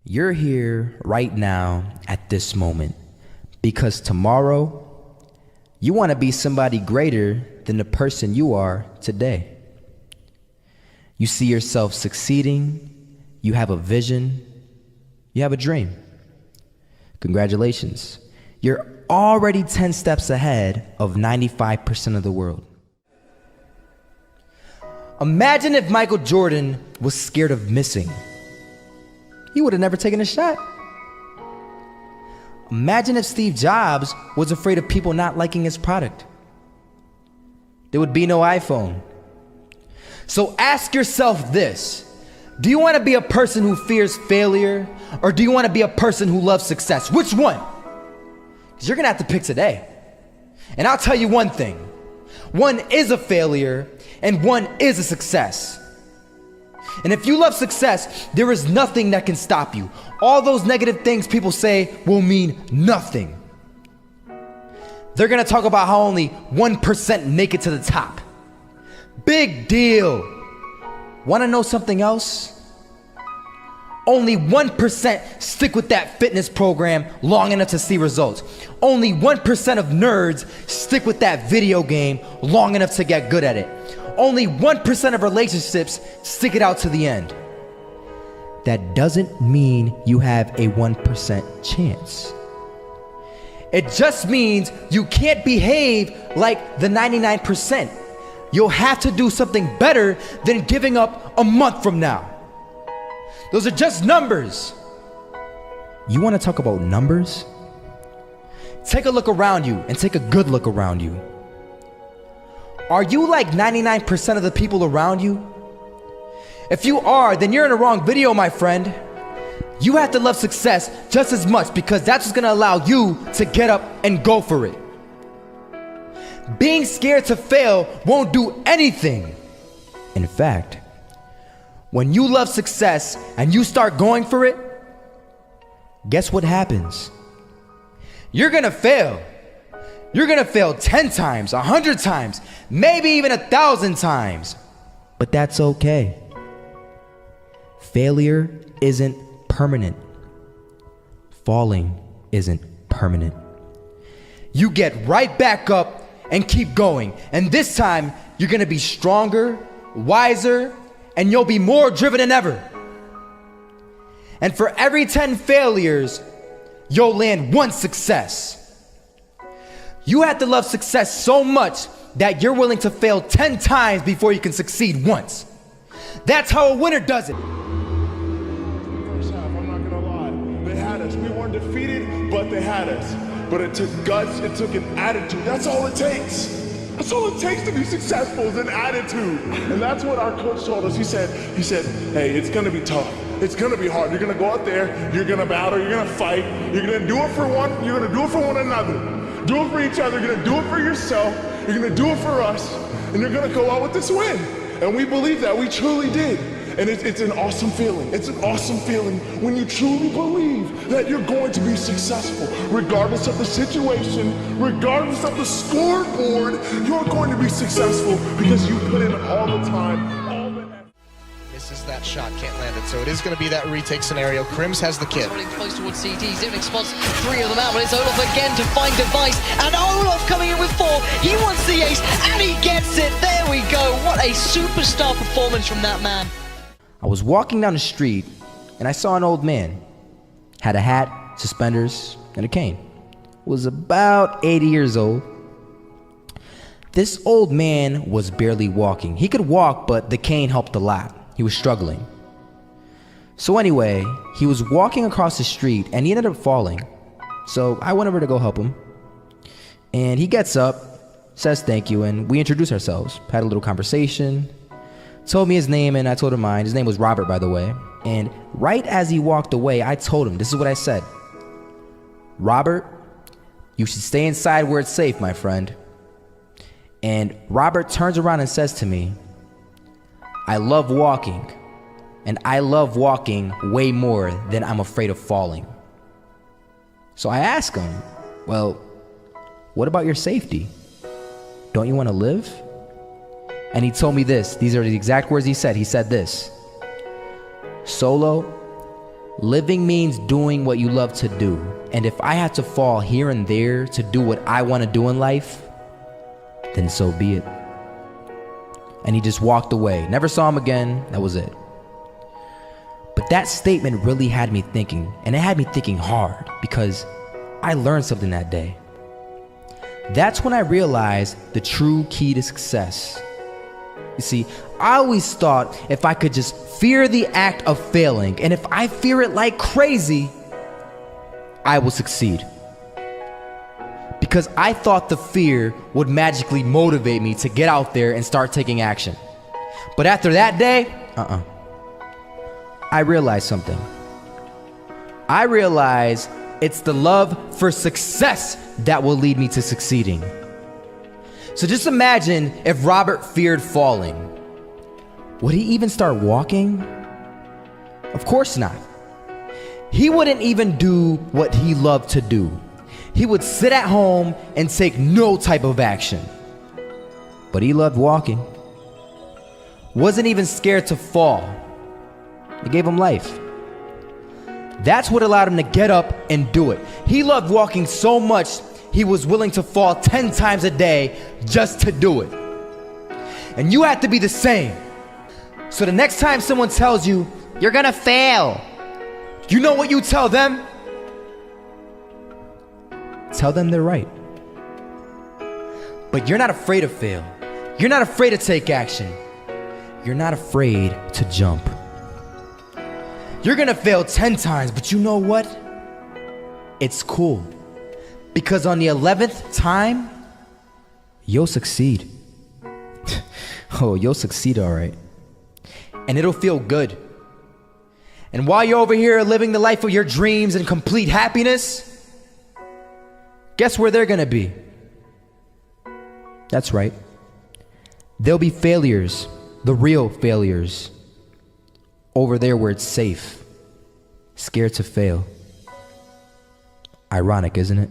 You're here right now at this moment because tomorrow you want to be somebody greater than the person you are today. You see yourself succeeding, you have a vision, you have a dream. Congratulations. You're already 10 steps ahead of 95% of the world. Imagine if Michael Jordan was scared of missing. He would have never taken a shot. Imagine if Steve Jobs was afraid of people not liking his product. There would be no iPhone. So ask yourself this: do you want to be a person who fears failure, or do you want to be a person who loves success? Which one? Because you're going to have to pick today. And I'll tell you one thing: one is a failure and one is a success. And if you love success, there is nothing that can stop you. All those negative things people say will mean nothing. They're gonna talk about how only 1% make it to the top. Big deal. Wanna know something else? Only 1% stick with that fitness program long enough to see results. Only 1% of nerds stick with that video game long enough to get good at it. Only 1% of relationships stick it out to the end. That doesn't mean you have a 1% chance. It just means you can't behave like the 99%. You'll have to do something better than giving up a month from now. Those are just numbers. You want to talk about numbers? Take a look around you and take a good look around you. Are you like 99% of the people around you? If you are, then you're in the wrong video, my friend. You have to love success just as much, because that's what's gonna allow you to get up and go for it. Being scared to fail won't do anything. In fact, when you love success and you start going for it, guess what happens? You're gonna fail. You're gonna fail 10 times, 100 times, maybe even 1,000 times. But that's okay. Failure isn't permanent. Falling isn't permanent. You get right back up and keep going. And this time, you're gonna be stronger, wiser, and you'll be more driven than ever. And for every 10 failures, you'll land one success. You have to love success so much that you're willing to fail 10 times before you can succeed once. That's how a winner does it. First half, I'm not gonna lie. They had us. We weren't defeated, but they had us. But it took guts, it took an attitude. That's all it takes. That's all it takes to be successful, is an attitude. And that's what our coach told us. He said, hey, it's gonna be tough. It's gonna be hard. You're gonna go out there, you're gonna battle, you're gonna fight, you're gonna do it for one, you're gonna do it for one another. Do it for each other, you're gonna do it for yourself, you're gonna do it for us, and you're gonna go out with this win. And we believe that, we truly did. And it's an awesome feeling. It's an awesome feeling when you truly believe that you're going to be successful. Regardless of the situation, regardless of the scoreboard, you're going to be successful because you put in all the time. Misses that shot, can't land it, so it is going to be that retake scenario. Crims has the kid. Running close towards CT, Zivnik spots 3 of them out, but it's Olof again to find Device, and Olof coming in with 4, he wants the ace, and he gets it, there we go, what a superstar performance from that man. I was walking down the street and I saw an old man. Had a hat, suspenders, and a cane. Was about 80 years old. This old man was barely walking. He could walk, but the cane helped a lot. He was struggling. So anyway, he was walking across the street and he ended up falling. So I went over to go help him. And he gets up, says thank you, and we introduced ourselves. Had a little conversation. Told me his name and I told him mine. His name was Robert, by the way. And right as he walked away, I told him, this is what I said: Robert, you should stay inside where it's safe, my friend. And Robert turns around and says to me, I love walking, and I love walking way more than I'm afraid of falling. So I asked him, well, what about your safety? Don't you want to live? And he told me this. These are the exact words he said. He said this: Solo, Living means doing what you love to do. And if I have to fall here and there to do what I want to do in life, then so be it. And he just walked away. Never saw him again. That was it. But that statement really had me thinking, and it had me thinking hard, because I learned something that day. That's when I realized the true key to success. You see, I always thought if I could just fear the act of failing, and if I fear it like crazy, I will succeed. Because I thought the fear would magically motivate me to get out there and start taking action. But after that day, I realized something. I realized it's the love for success that will lead me to succeeding. So just imagine if Robert feared falling. Would he even start walking? Of course not. He wouldn't even do what he loved to do. He would sit at home and take no type of action. But he loved walking. Wasn't even scared to fall. It gave him life. That's what allowed him to get up and do it. He loved walking so much, he was willing to fall 10 times a day just to do it. And you have to be the same. So the next time someone tells you, you're gonna fail, you know what you tell them? Tell them they're right. But you're not afraid to fail. You're not afraid to take action. You're not afraid to jump. You're gonna fail 10 times, but you know what? It's cool. Because on the 11th time, you'll succeed. Oh, you'll succeed, all right. And it'll feel good. And while you're over here living the life of your dreams and complete happiness, guess where they're gonna be? That's right. They'll be failures, the real failures. Over there where it's safe, scared to fail. Ironic, isn't it?